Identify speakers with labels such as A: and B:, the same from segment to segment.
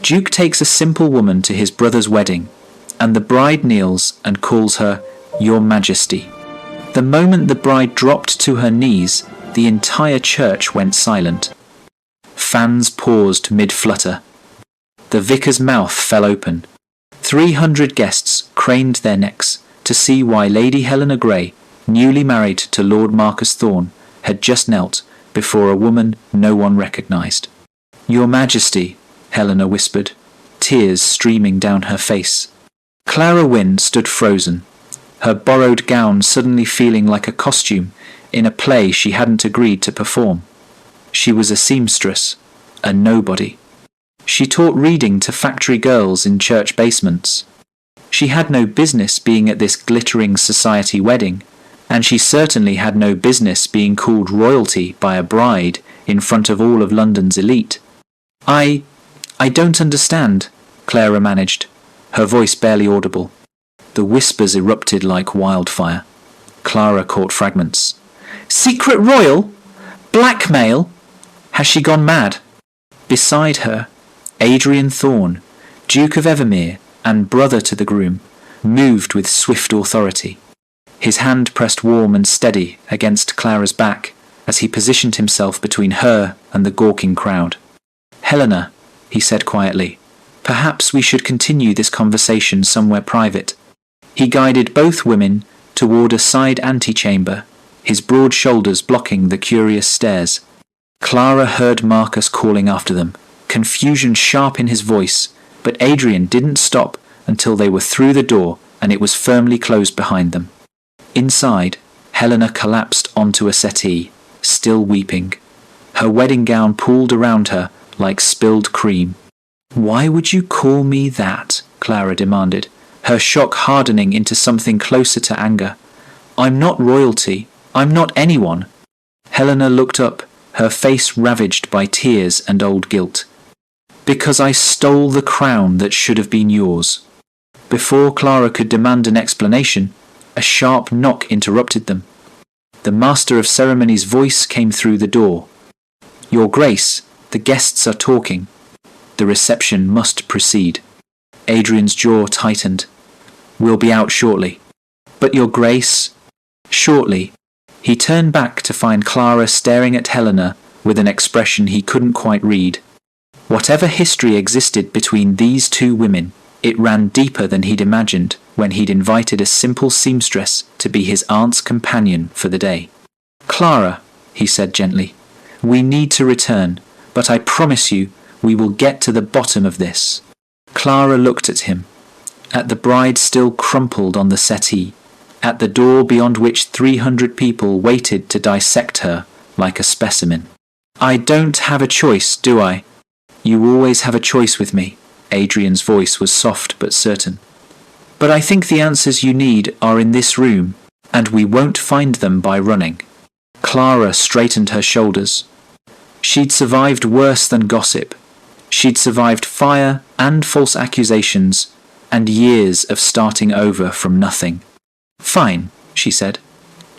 A: Duke takes a simple woman to his brother's wedding, and the bride kneels and calls her Your Majesty. The moment the bride dropped to her knees, the entire church went silent. Fans paused mid-flutter. The vicar's mouth fell open. 300 guests craned their necks to see why Lady Helena Grey, newly married to Lord Marcus Thorne, had just knelt before a woman no one recognised. Your Majesty, Helena whispered, tears streaming down her face. Clara Wynne stood frozen, her borrowed gown suddenly feeling like a costume in a play she hadn't agreed to perform. She was a seamstress, a nobody. She taught reading to factory girls in church basements. She had no business being at this glittering society wedding, and she certainly had no business being called royalty by a bride in front of all of London's elite. I don't understand, Clara managed, her voice barely audible. The whispers erupted like wildfire. Clara caught fragments. Secret royal? Blackmail? Has she gone mad? Beside her, Adrian Thorne, Duke of Evermere and brother to the groom, moved with swift authority. His hand pressed warm and steady against Clara's back as he positioned himself between her and the gawking crowd. Helena, he said quietly, perhaps we should continue this conversation somewhere private. He guided both women toward a side antechamber, his broad shoulders blocking the curious stares. Clara heard Marcus calling after them, confusion sharp in his voice, but Adrian didn't stop until they were through the door and it was firmly closed behind them. Inside, Helena collapsed onto a settee, still weeping. Her wedding gown pooled around her like spilled cream. Why would you call me that? Clara demanded, her shock hardening into something closer to anger. I'm not royalty. I'm not anyone. Helena looked up, her face ravaged by tears and old guilt. Because I stole the crown that should have been yours. Before Clara could demand an explanation, a sharp knock interrupted them. The Master of Ceremonies' voice came through the door. Your Grace, the guests are talking. The reception must proceed. Adrian's jaw tightened. We'll be out shortly. But Your Grace... Shortly. He turned back to find Clara staring at Helena with an expression he couldn't quite read. Whatever history existed between these two women, it ran deeper than he'd imagined when he'd invited a simple seamstress to be his aunt's companion for the day. Clara, he said gently, we need to return, but I promise you we will get to the bottom of this. Clara looked at him, at the bride still crumpled on the settee, at the door beyond which 300 people waited to dissect her like a specimen. I don't have a choice, do I? You always have a choice with me. Adrian's voice was soft but certain. But I think the answers you need are in this room, and we won't find them by running. Clara straightened her shoulders. She'd survived worse than gossip. She'd survived fire and false accusations, and years of starting over from nothing. Fine, she said.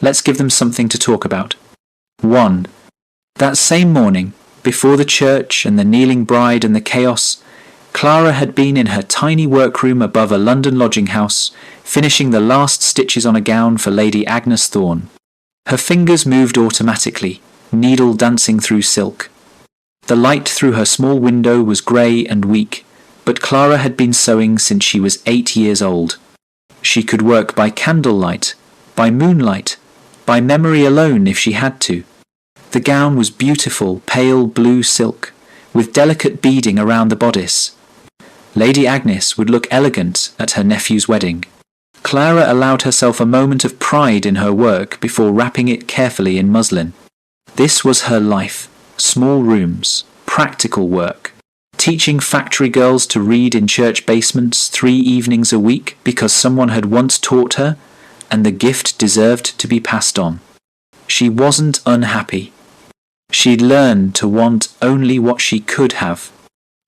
A: Let's give them something to talk about. 1. That same morning, before the church and the kneeling bride and the chaos, Clara had been in her tiny workroom above a London lodging house, finishing the last stitches on a gown for Lady Agnes Thorne. Her fingers moved automatically, needle dancing through silk. The light through her small window was grey and weak, but Clara had been sewing since she was 8 years old. She could work by candlelight, by moonlight, by memory alone if she had to. The gown was beautiful, pale blue silk, with delicate beading around the bodice. Lady Agnes would look elegant at her nephew's wedding. Clara allowed herself a moment of pride in her work before wrapping it carefully in muslin. This was her life, small rooms, practical work. Teaching factory girls to read in church basements 3 evenings a week because someone had once taught her, and the gift deserved to be passed on. She wasn't unhappy. She'd learned to want only what she could have.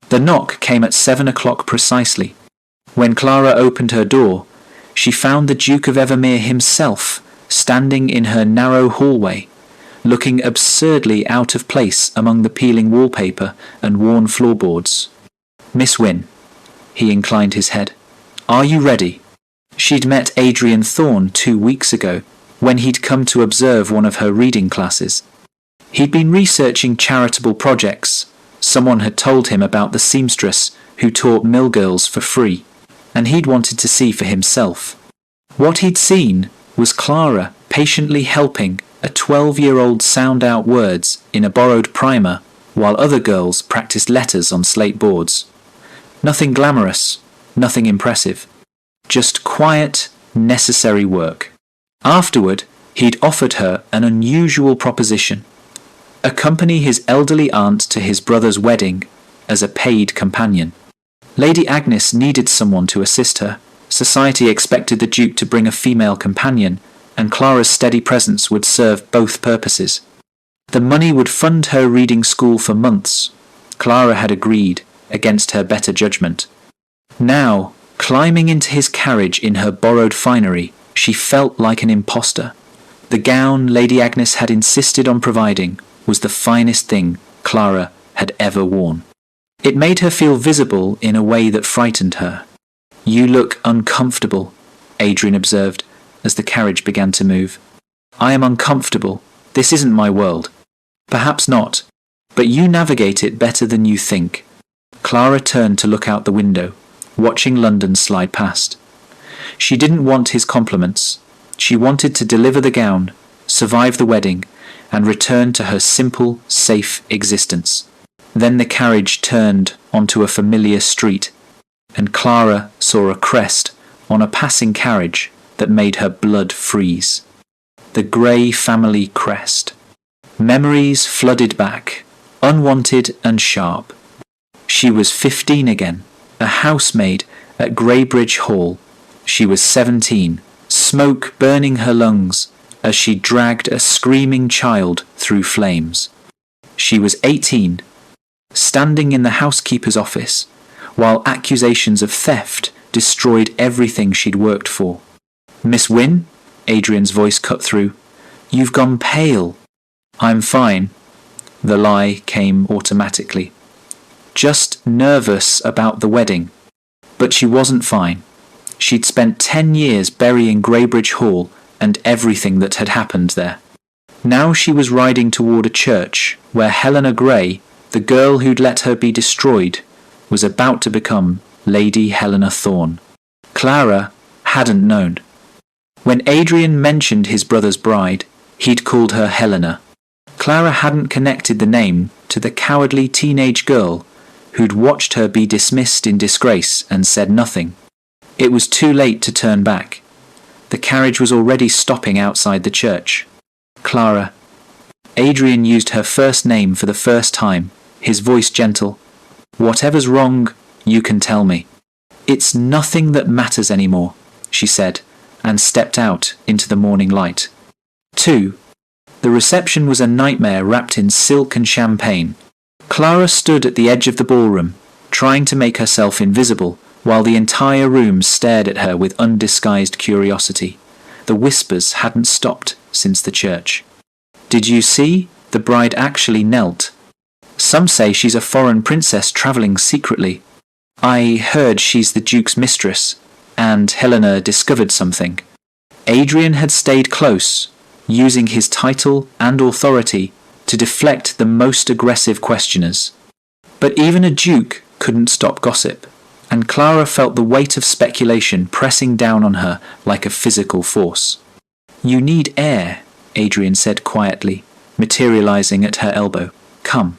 A: The knock came at 7 o'clock precisely. When Clara opened her door, she found the Duke of Evermere himself standing in her narrow hallway, looking absurdly out of place among the peeling wallpaper and worn floorboards. Miss Wynne. He inclined his head. Are you ready? She'd met Adrian Thorne 2 weeks ago, when he'd come to observe one of her reading classes. He'd been researching charitable projects. Someone had told him about the seamstress who taught mill girls for free, and he'd wanted to see for himself. What he'd seen was Clara patiently helping a 12-year-old sound out words in a borrowed primer while other girls practiced letters on slate boards. Nothing glamorous, nothing impressive. Just quiet, necessary work. Afterward, he'd offered her an unusual proposition. Accompany his elderly aunt to his brother's wedding as a paid companion. Lady Agnes needed someone to assist her. Society expected the Duke to bring a female companion, and Clara's steady presence would serve both purposes. The money would fund her reading school for months. Clara had agreed, against her better judgment. Now, climbing into his carriage in her borrowed finery, she felt like an imposter. The gown Lady Agnes had insisted on providing was the finest thing Clara had ever worn. It made her feel visible in a way that frightened her. You look uncomfortable, Adrian observed as the carriage began to move. I am uncomfortable. This isn't my world. Perhaps not, but you navigate it better than you think. Clara turned to look out the window, watching London slide past. She didn't want his compliments. She wanted to deliver the gown, survive the wedding, and return to her simple, safe existence. Then the carriage turned onto a familiar street, and Clara saw a crest on a passing carriage that made her blood freeze. The Grey family crest. Memories flooded back, unwanted and sharp. She was 15 again, a housemaid at Greybridge Hall. She was 17, smoke burning her lungs as she dragged a screaming child through flames. She was 18, standing in the housekeeper's office, while accusations of theft destroyed everything she'd worked for. Miss Wynne? Adrian's voice cut through. You've gone pale. I'm fine. The lie came automatically. Just nervous about the wedding. But she wasn't fine. She'd spent 10 years burying Greybridge Hall and everything that had happened there. Now she was riding toward a church where Helena Grey, the girl who'd let her be destroyed, was about to become Lady Helena Thorne. Clara hadn't known. When Adrian mentioned his brother's bride, he'd called her Helena. Clara hadn't connected the name to the cowardly teenage girl who'd watched her be dismissed in disgrace and said nothing. It was too late to turn back. The carriage was already stopping outside the church. Clara. Adrian used her first name for the first time, his voice gentle. Whatever's wrong, you can tell me. It's nothing that matters anymore, she said, and stepped out into the morning light. 2. The reception was a nightmare wrapped in silk and champagne. Clara stood at the edge of the ballroom, trying to make herself invisible, while the entire room stared at her with undisguised curiosity. The whispers hadn't stopped since the church. Did you see? The bride actually knelt. Some say she's a foreign princess travelling secretly. I heard she's the Duke's mistress, and Helena discovered something. Adrian had stayed close, using his title and authority to deflect the most aggressive questioners. But even a duke couldn't stop gossip, and Clara felt the weight of speculation pressing down on her like a physical force. You need air, Adrian said quietly, materializing at her elbow. Come.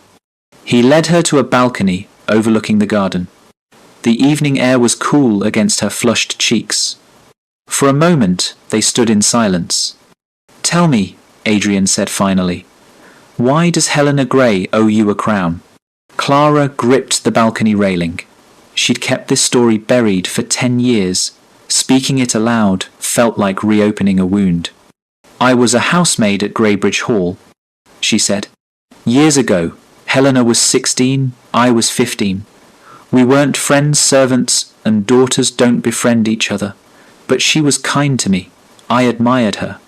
A: He led her to a balcony overlooking the garden. The evening air was cool against her flushed cheeks. For a moment, they stood in silence. Tell me, Adrian said finally, why does Helena Grey owe you a crown? Clara gripped the balcony railing. She'd kept this story buried for 10 years. Speaking it aloud felt like reopening a wound. I was a housemaid at Greybridge Hall, she said. Years ago, Helena was 16, I was 15. We weren't friends, servants, and daughters don't befriend each other. But she was kind to me. I admired her.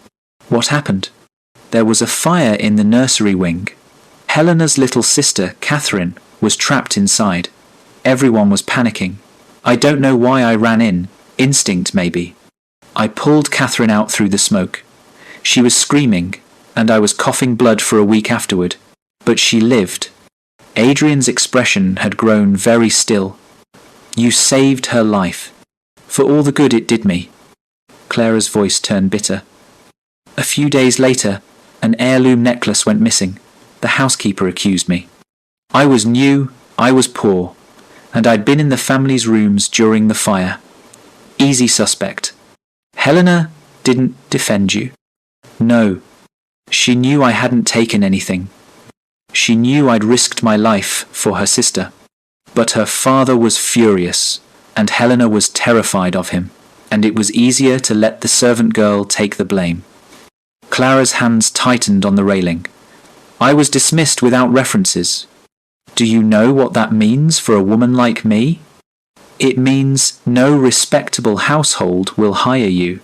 A: What happened? There was a fire in the nursery wing. Helena's little sister, Catherine, was trapped inside. Everyone was panicking. I don't know why I ran in. Instinct, maybe. I pulled Catherine out through the smoke. She was screaming, and I was coughing blood for a week afterward. But she lived. Adrian's expression had grown very still. You saved her life. For all the good it did me. Clara's voice turned bitter. A few days later, an heirloom necklace went missing. The housekeeper accused me. I was new, I was poor, and I'd been in the family's rooms during the fire. Easy suspect. Helena didn't defend you. No. She knew I hadn't taken anything. She knew I'd risked my life for her sister. But her father was furious, and Helena was terrified of him, and it was easier to let the servant girl take the blame. Clara's hands tightened on the railing. I was dismissed without references. Do you know what that means for a woman like me? It means no respectable household will hire you.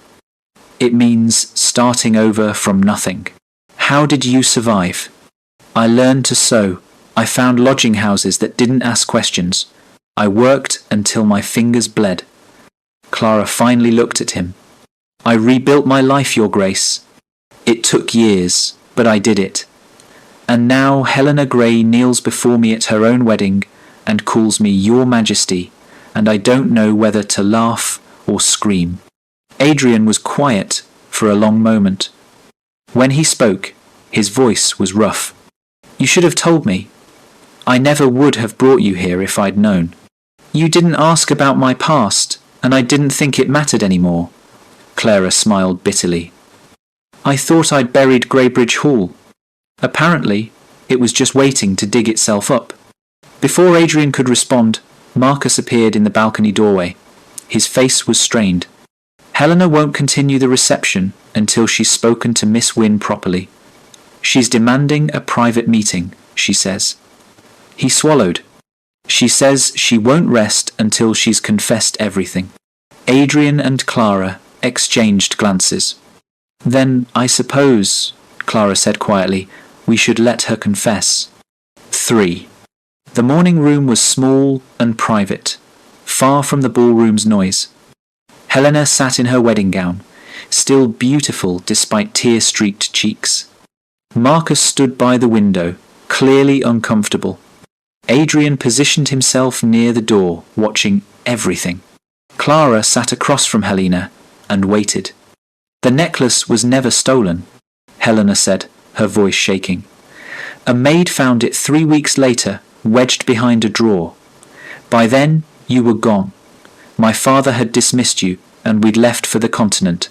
A: It means starting over from nothing. How did you survive? I learned to sew. I found lodging houses that didn't ask questions. I worked until my fingers bled. Clara finally looked at him. I rebuilt my life, Your Grace. It took years, but I did it. And now Helena Grey kneels before me at her own wedding and calls me Your Majesty, and I don't know whether to laugh or scream. Adrian was quiet for a long moment. When he spoke, his voice was rough. You should have told me. I never would have brought you here if I'd known. You didn't ask about my past, and I didn't think it mattered anymore. Clara smiled bitterly. I thought I'd buried Greybridge Hall. Apparently, it was just waiting to dig itself up. Before Adrian could respond, Marcus appeared in the balcony doorway. His face was strained. Helena won't continue the reception until she's spoken to Miss Wynne properly. She's demanding a private meeting, she says. He swallowed. She says she won't rest until she's confessed everything. Adrian and Clara exchanged glances. Then, I suppose, Clara said quietly, we should let her confess. 3. The morning room was small and private, far from the ballroom's noise. Helena sat in her wedding gown, still beautiful despite tear-streaked cheeks. Marcus stood by the window, clearly uncomfortable. Adrian positioned himself near the door, watching everything. Clara sat across from Helena and waited. The necklace was never stolen, Helena said, her voice shaking. A maid found it 3 weeks later, wedged behind a drawer. By then, you were gone. My father had dismissed you, and we'd left for the continent.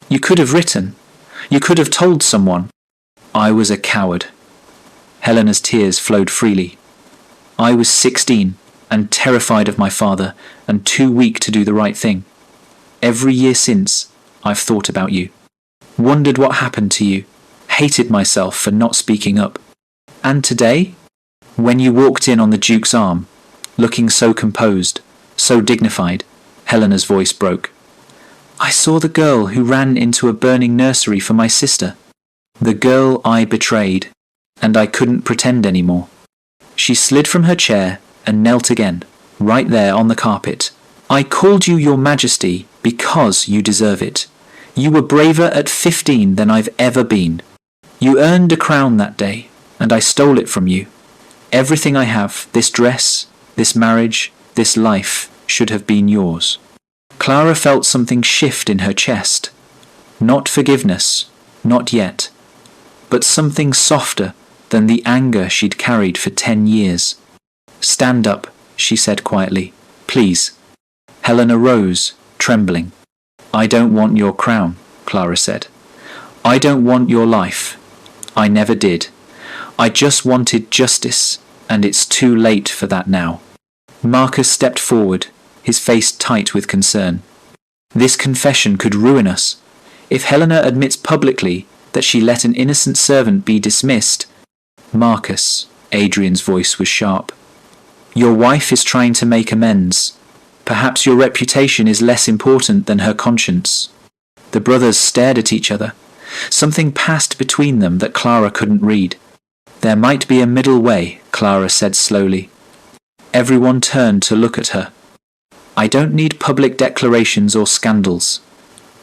A: You could have written. You could have told someone. I was a coward. Helena's tears flowed freely. I was 16, and terrified of my father, and too weak to do the right thing. Every year since, I've thought about you. Wondered what happened to you. Hated myself for not speaking up. And today, when you walked in on the Duke's arm, looking so composed, so dignified, Helena's voice broke. I saw the girl who ran into a burning nursery for my sister. The girl I betrayed, and I couldn't pretend anymore. She slid from her chair and knelt again, right there on the carpet. I called you Your Majesty because you deserve it. You were braver at 15 than I've ever been. You earned a crown that day, and I stole it from you. Everything I have, this dress, this marriage, this life, should have been yours. Clara felt something shift in her chest. Not forgiveness, not yet, but something softer than the anger she'd carried for 10 years. Stand up, she said quietly. Please. Helena rose, trembling. I don't want your crown, Clara said. I don't want your life. I never did. I just wanted justice, and it's too late for that now. Marcus stepped forward, his face tight with concern. This confession could ruin us. If Helena admits publicly that she let an innocent servant be dismissed... Marcus, Adrian's voice was sharp. Your wife is trying to make amends. Perhaps your reputation is less important than her conscience. The brothers stared at each other. Something passed between them that Clara couldn't read. There might be a middle way, Clara said slowly. Everyone turned to look at her. I don't need public declarations or scandals.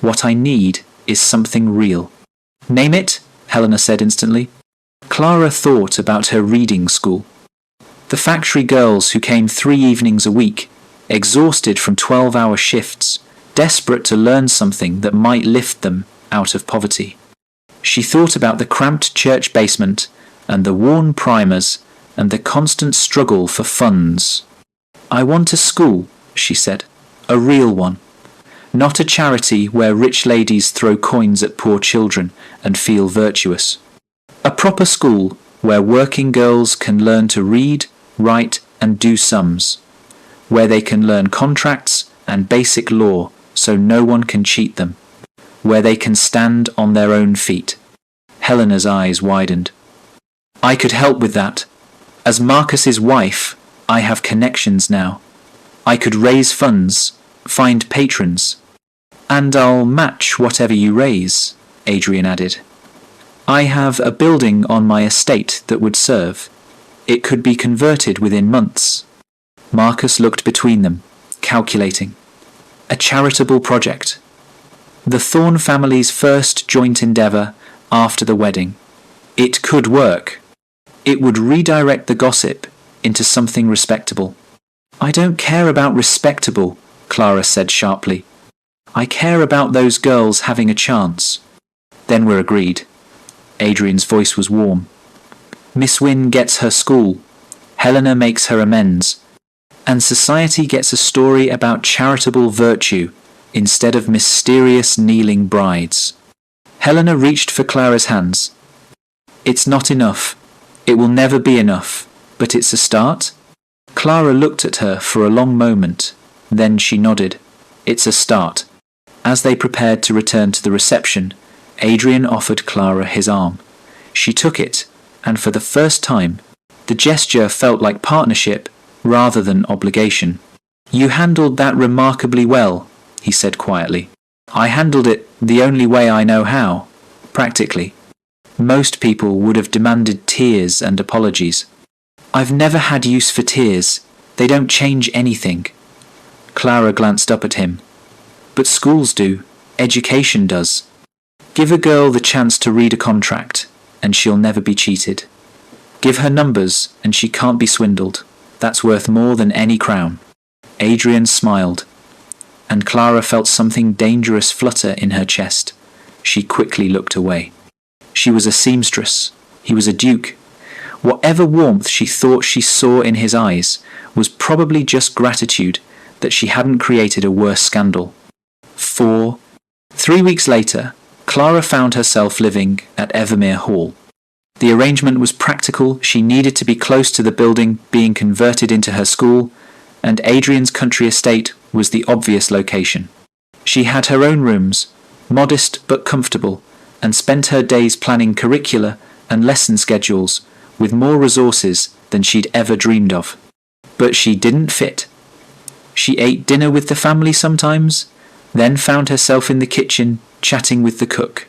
A: What I need is something real. Name it, Helena said instantly. Clara thought about her reading school. The factory girls who came 3 evenings a week, exhausted from 12-hour shifts, desperate to learn something that might lift them out of poverty. She thought about the cramped church basement and the worn primers and the constant struggle for funds. I want a school, she said, a real one. Not a charity where rich ladies throw coins at poor children and feel virtuous. A proper school where working girls can learn to read, write and do sums. Where they can learn contracts and basic law so no one can cheat them. Where they can stand on their own feet. Helena's eyes widened. I could help with that. As Marcus's wife, I have connections now. I could raise funds, find patrons. And I'll match whatever you raise, Adrian added. I have a building on my estate that would serve. It could be converted within months. Marcus looked between them, calculating. A charitable project. The Thorne family's first joint endeavour after the wedding. It could work. It would redirect the gossip into something respectable. I don't care about respectable, Clara said sharply. I care about those girls having a chance. Then we're agreed. Adrian's voice was warm. Miss Wynne gets her school. Helena makes her amends. And society gets a story about charitable virtue instead of mysterious kneeling brides. Helena reached for Clara's hands. It's not enough. It will never be enough, but it's a start. Clara looked at her for a long moment. Then she nodded. It's a start. As they prepared to return to the reception, Adrian offered Clara his arm. She took it, and for the first time, the gesture felt like partnership rather than obligation. You handled that remarkably well, he said quietly. I handled it the only way I know how, practically. Most people would have demanded tears and apologies. I've never had use for tears. They don't change anything. Clara glanced up at him. But schools do. Education does. Give a girl the chance to read a contract, and she'll never be cheated. Give her numbers, and she can't be swindled. That's worth more than any crown. Adrian smiled, and Clara felt something dangerous flutter in her chest. She quickly looked away. She was a seamstress. He was a duke. Whatever warmth she thought she saw in his eyes was probably just gratitude that she hadn't created a worse scandal. 3 weeks later, Clara found herself living at Evermere Hall. The arrangement was practical. She needed to be close to the building being converted into her school, and Adrian's country estate was the obvious location. She had her own rooms, modest but comfortable, and spent her days planning curricula and lesson schedules with more resources than she'd ever dreamed of. But she didn't fit. She ate dinner with the family sometimes, then found herself in the kitchen chatting with the cook.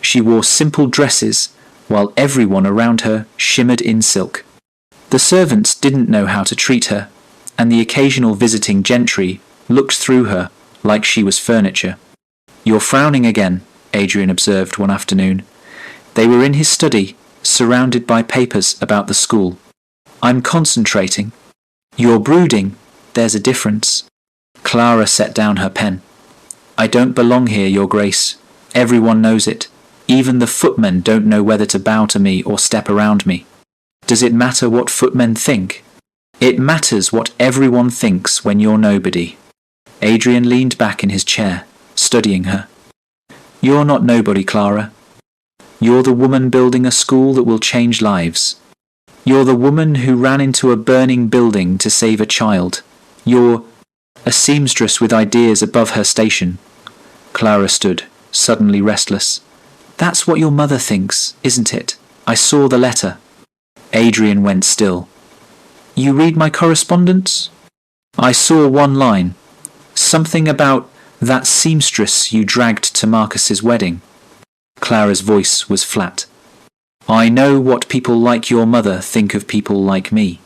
A: She wore simple dresses while everyone around her shimmered in silk. The servants didn't know how to treat her, and the occasional visiting gentry looked through her like she was furniture. You're frowning again, Adrian observed one afternoon. They were in his study, surrounded by papers about the school. I'm concentrating. You're brooding. There's a difference. Clara set down her pen. I don't belong here, Your Grace. Everyone knows it. Even the footmen don't know whether to bow to me or step around me. Does it matter what footmen think? It matters what everyone thinks when you're nobody. Adrian leaned back in his chair, studying her. You're not nobody, Clara. You're the woman building a school that will change lives. You're the woman who ran into a burning building to save a child. You're a seamstress with ideas above her station. Clara stood, suddenly restless. That's what your mother thinks, isn't it? I saw the letter. Adrian went still. You read my correspondence? I saw one line. Something about that seamstress you dragged to Marcus's wedding. Clara's voice was flat. I know what people like your mother think of people like me.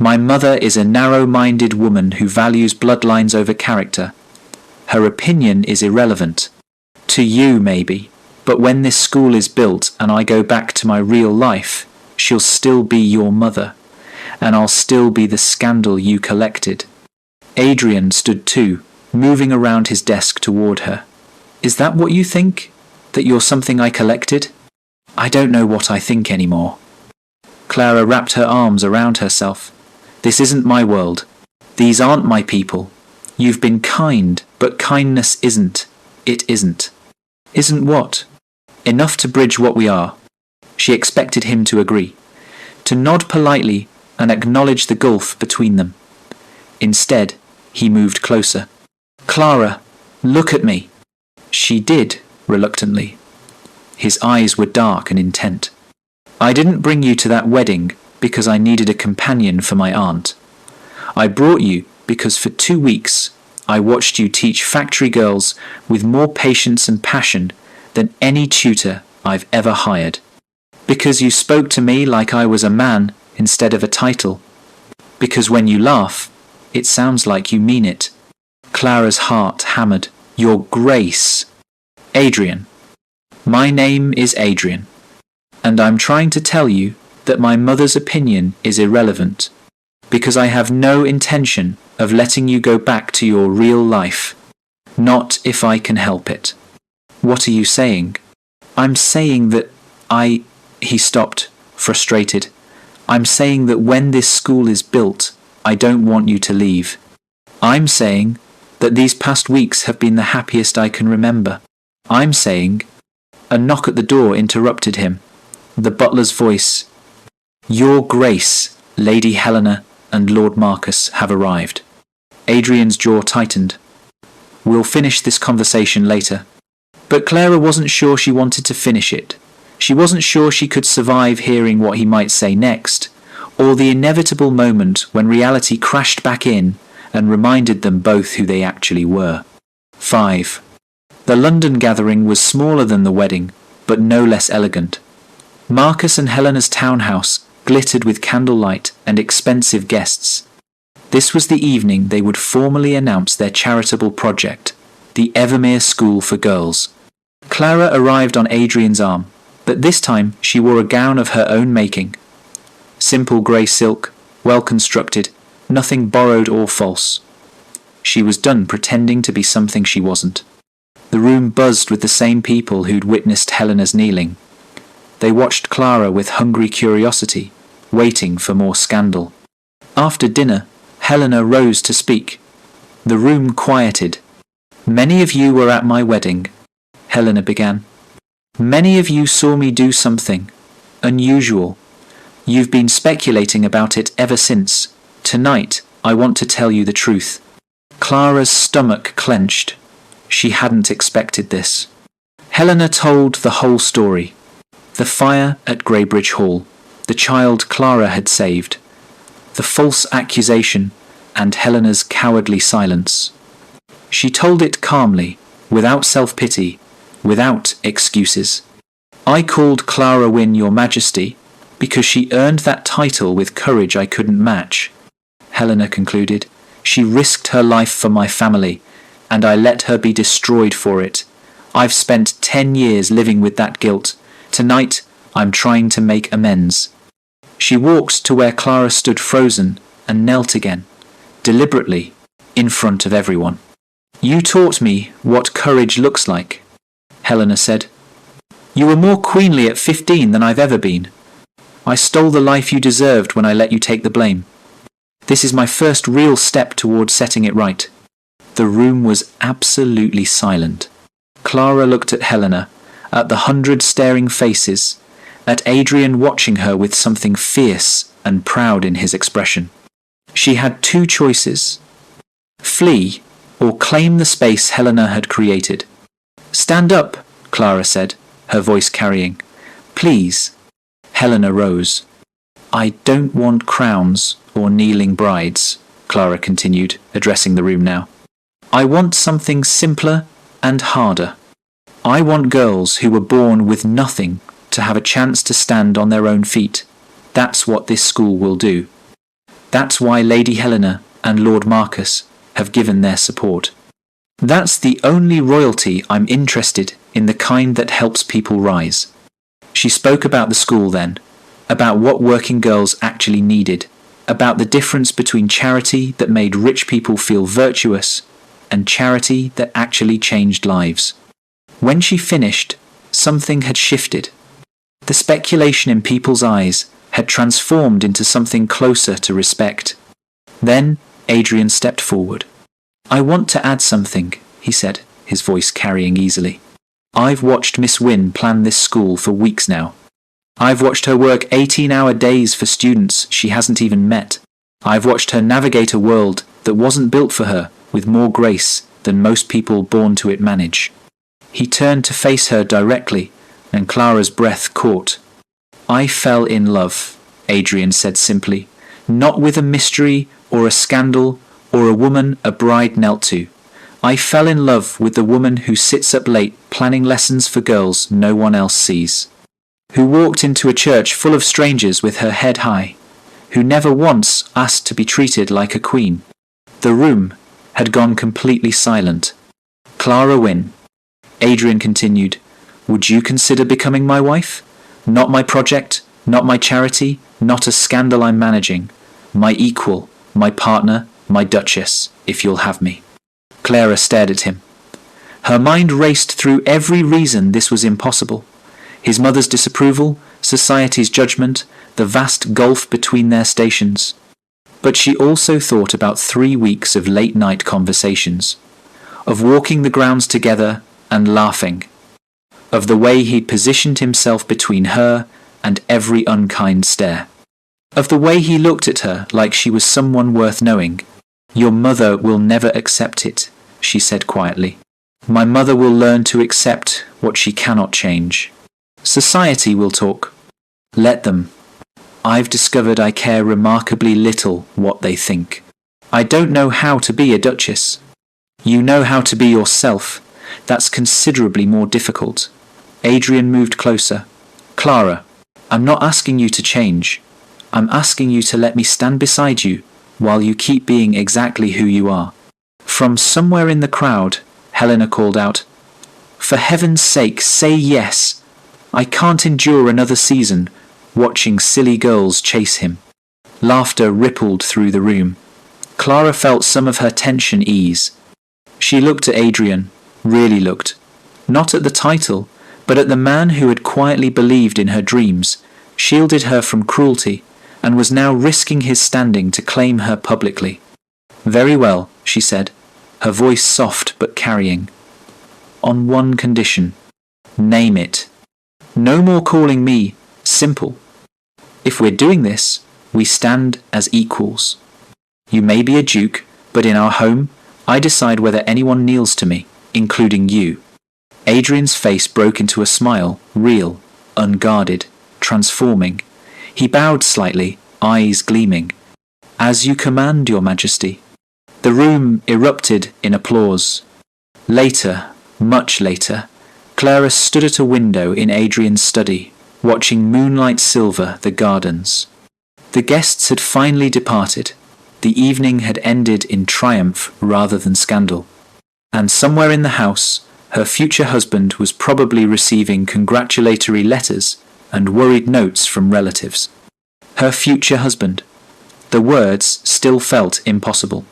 A: My mother is a narrow-minded woman who values bloodlines over character. Her opinion is irrelevant. To you, maybe. But when this school is built and I go back to my real life, she'll still be your mother. And I'll still be the scandal you collected. Adrian stood too, moving around his desk toward her. Is that what you think? That you're something I collected? I don't know what I think anymore. Clara wrapped her arms around herself. This isn't my world. These aren't my people. You've been kind, but kindness isn't. It isn't. Isn't what? Enough to bridge what we are. She expected him to agree, to nod politely and acknowledge the gulf between them. Instead, he moved closer. Clara, look at me. She did, reluctantly. His eyes were dark and intent. I didn't bring you to that wedding because I needed a companion for my aunt. I brought you because for 2 weeks I watched you teach factory girls with more patience and passion than any tutor I've ever hired. Because you spoke to me like I was a man instead of a title. Because when you laugh, it sounds like you mean it. Clara's heart hammered. Your grace. Adrian. My name is Adrian. And I'm trying to tell you that my mother's opinion is irrelevant. Because I have no intention of letting you go back to your real life. Not if I can help it. What are you saying? I'm saying that He stopped, frustrated. I'm saying that when this school is built, I don't want you to leave. I'm saying that these past weeks have been the happiest I can remember. I'm saying... A knock at the door interrupted him. The butler's voice. Your Grace, Lady Helena and Lord Marcus have arrived. Adrian's jaw tightened. We'll finish this conversation later. But Clara wasn't sure she wanted to finish it. She wasn't sure she could survive hearing what he might say next, or the inevitable moment when reality crashed back in and reminded them both who they actually were. 5. The London gathering was smaller than the wedding, but no less elegant. Marcus and Helena's townhouse glittered with candlelight and expensive guests. This was the evening they would formally announce their charitable project, the Evermere School for Girls. Clara arrived on Adrian's arm, but this time she wore a gown of her own making. Simple grey silk, well constructed, nothing borrowed or false. She was done pretending to be something she wasn't. The room buzzed with the same people who'd witnessed Helena's kneeling. They watched Clara with hungry curiosity, waiting for more scandal. After dinner, Helena rose to speak. The room quieted. Many of you were at my wedding, Helena began. Many of you saw me do something unusual. You've been speculating about it ever since. Tonight, I want to tell you the truth. Clara's stomach clenched. She hadn't expected this. Helena told the whole story. The fire at Greybridge Hall, the child Clara had saved, the false accusation, and Helena's cowardly silence. She told it calmly, without self-pity, without excuses. I called Clara Wynne Your Majesty because she earned that title with courage I couldn't match. Helena concluded. She risked her life for my family, and I let her be destroyed for it. I've spent 10 years living with that guilt. Tonight, I'm trying to make amends. She walked to where Clara stood frozen and knelt again, deliberately, in front of everyone. You taught me what courage looks like, Helena said. You were more queenly at 15 than I've ever been. I stole the life you deserved when I let you take the blame. This is my first real step towards setting it right. The room was absolutely silent. Clara looked at Helena, at the 100 staring faces, at Adrian watching her with something fierce and proud in his expression. She had 2 choices. Flee, or claim the space Helena had created. Stand up, Clara said, her voice carrying. Please. Helena rose. I don't want crowns or kneeling brides, Clara continued, addressing the room now. I want something simpler and harder. I want girls who were born with nothing to have a chance to stand on their own feet. That's what this school will do. That's why Lady Helena and Lord Marcus have given their support. That's the only royalty I'm interested in, the kind that helps people rise. She spoke about the school then, about what working girls actually needed, about the difference between charity that made rich people feel virtuous and charity that actually changed lives. When she finished, something had shifted. The speculation in people's eyes had transformed into something closer to respect. Then Adrian stepped forward. "I want to add something," he said, his voice carrying easily. "I've watched Miss Wynne plan this school for weeks now. I've watched her work 18-hour days for students she hasn't even met. I've watched her navigate a world that wasn't built for her with more grace than most people born to it manage." He turned to face her directly, and Clara's breath caught. "I fell in love," Adrian said simply, "not with a mystery or a scandal or a woman a bride knelt to. I fell in love with the woman who sits up late planning lessons for girls no one else sees, who walked into a church full of strangers with her head high, who never once asked to be treated like a queen." The room had gone completely silent. "Clara Wynne," Adrian continued, "would you consider becoming my wife? Not my project, not my charity, not a scandal I'm managing. My equal, my partner, my duchess, if you'll have me." Clara stared at him. Her mind raced through every reason this was impossible. His mother's disapproval, society's judgment, the vast gulf between their stations. But she also thought about 3 weeks of late-night conversations, of walking the grounds together and laughing, of the way he'd positioned himself between her and every unkind stare, of the way he looked at her like she was someone worth knowing. "Your mother will never accept it," she said quietly. "My mother will learn to accept what she cannot change. Society will talk. Let them. I've discovered I care remarkably little what they think. I don't know how to be a duchess. You know how to be yourself. That's considerably more difficult." Adrian moved closer. "Clara, I'm not asking you to change. I'm asking you to let me stand beside you while you keep being exactly who you are." From somewhere in the crowd, Helena called out, "For heaven's sake, say yes. I can't endure another season watching silly girls chase him." Laughter rippled through the room. Clara felt some of her tension ease. She looked at Adrian, really looked, not at the title, but at the man who had quietly believed in her dreams, shielded her from cruelty, and was now risking his standing to claim her publicly. "Very well," she said, her voice soft but carrying. "On one condition. Name it. No more calling me simple. If we're doing this, we stand as equals. You may be a duke, but in our home, I decide whether anyone kneels to me, including you." Adrian's face broke into a smile, real, unguarded, transforming. He bowed slightly, eyes gleaming. "As you command, Your Majesty." The room erupted in applause. Later, much later, Clara stood at a window in Adrian's study, watching moonlight silver the gardens. The guests had finally departed. The evening had ended in triumph rather than scandal. And somewhere in the house, her future husband was probably receiving congratulatory letters and worried notes from relatives. Her future husband. The words still felt impossible.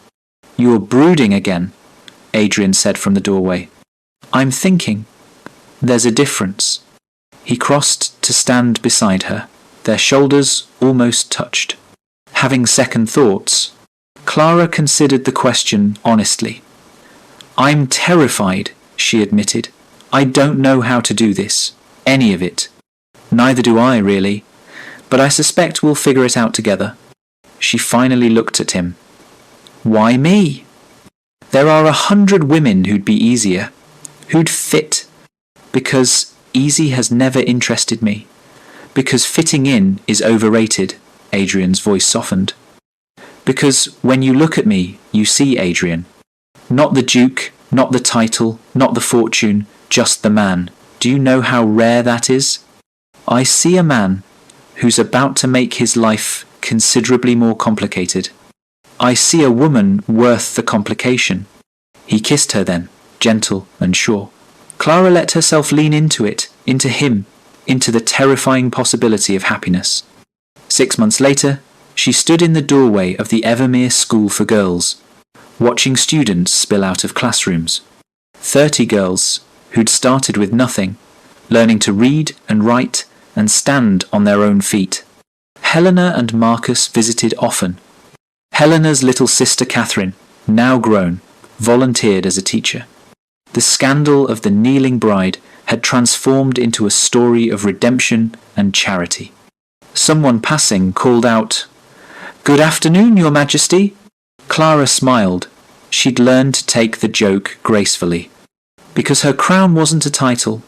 A: "You're brooding again," Adrian said from the doorway. "I'm thinking. There's a difference." He crossed to stand beside her. Their shoulders almost touched. Having second thoughts, Clara considered the question honestly. "I'm terrified," she admitted. "I don't know how to do this. Any of it. Neither do I, really. But I suspect we'll figure it out together." She finally looked at him. "Why me? There are 100 women who'd be easier, who'd fit. Because easy has never interested me. Because fitting in is overrated." Adrian's voice softened. "Because when you look at me, you see Adrian. Not the duke, not the title, not the fortune, just the man. Do you know how rare that is? I see a man who's about to make his life considerably more complicated. I see a woman worth the complication. He kissed her then, gentle and sure. Clara let herself lean into it, into him, into the terrifying possibility of happiness. 6 months later, she stood in the doorway of the Evermere School for Girls, watching students spill out of classrooms. 30 girls who'd started with nothing, learning to read and write and stand on their own feet. Helena and Marcus visited often. Helena's little sister Catherine, now grown, volunteered as a teacher. The scandal of the kneeling bride had transformed into a story of redemption and charity. Someone passing called out, "Good afternoon, Your Majesty." Clara smiled. She'd learned to take the joke gracefully. Because her crown wasn't a title.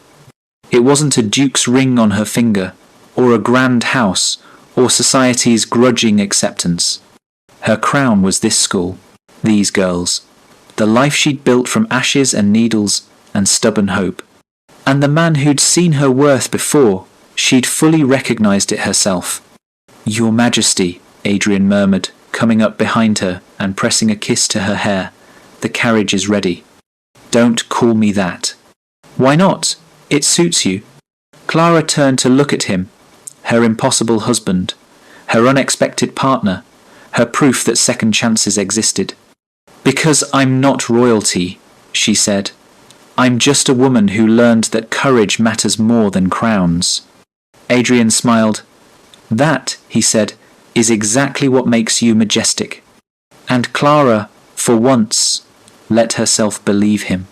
A: It wasn't a duke's ring on her finger, or a grand house, or society's grudging acceptance. Her crown was this school, these girls, the life she'd built from ashes and needles and stubborn hope. And the man who'd seen her worth before, she'd fully recognized it herself. "Your Majesty," Adrian murmured, coming up behind her and pressing a kiss to her hair. "The carriage is ready." "Don't call me that." "Why not? It suits you." Clara turned to look at him, her impossible husband, her unexpected partner, her proof that second chances existed. "Because I'm not royalty," she said. "I'm just a woman who learned that courage matters more than crowns." Adrian smiled. "That," he said, "is exactly what makes you majestic." And Clara, for once, let herself believe him.